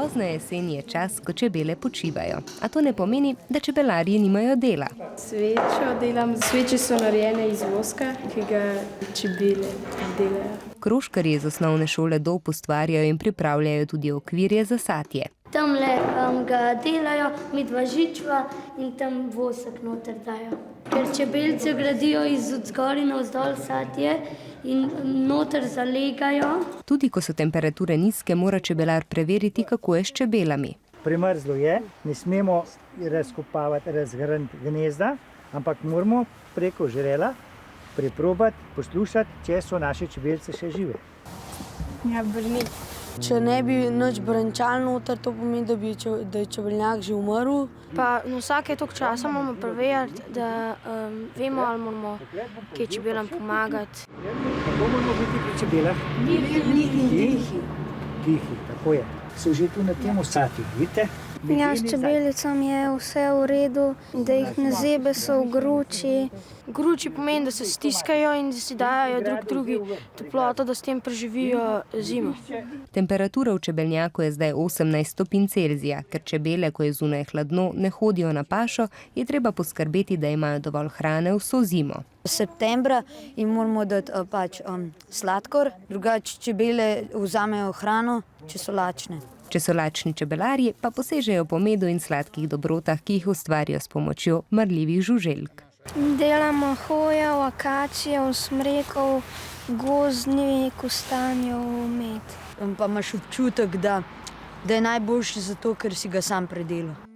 Pozna jesen je čas, ko čebele počivajo. A to ne pomeni, da čebelarji nimajo dela. Svečo delam. Sveče so narejene iz voska, ki ga čebele delajo. Kroškarji iz osnovne šole Dob ustvarjajo in pripravljajo tudi okvirje za satje. Tamle ga delajo, midva žičva in tam vosek noter dajo. Ker čebelce gradijo iz odzgor in navzdol satje in noter zalegajo. Tudi ko so temperature nizke, mora čebelar preveriti, kako je s čebelami. Primrzlo je, ne smemo razkopavati, razgrniti gnezda, ampak moramo preko žrela preprobati, poslušati, če so naše čebelce še žive. Ja, brni. Če ne bi nič brenčal noter, to pomeni, da je čebeljak že umrl. Pa vsake toliko časa moramo preveriti, da vemo, ali moramo kaj čebelam pomagati. Kako moramo biti pri čebelah? Tihi, tako je. So že tu na tem satju, vidite? Ja, s čebelicami je vse v redu, da jih ne zebe, so v gruči. Gruči pomeni, da se stiskajo in da si dajo drug drugi toploto, da s tem preživijo zimo. Temperatura v čebelnjaku je zdaj 18 stopinj Celzija. Ker čebele, ko je zunaj hladno, ne hodijo na pašo, je treba poskrbeti, da imajo dovolj hrane vso zimo. Septembra jim moramo dati sladkor, drugače čebele vzamejo hrano, če so lačne. Če so lačni čebelarji, pa posežejo po medu in sladkih dobrotah, ki jih ustvarijo s pomočjo marljivih žuželk. Delamo hojev, akacijev, smrekov, gozdni, kostanjev, med. Pa imaš občutek, da je najboljši zato, ker si ga sam predelal.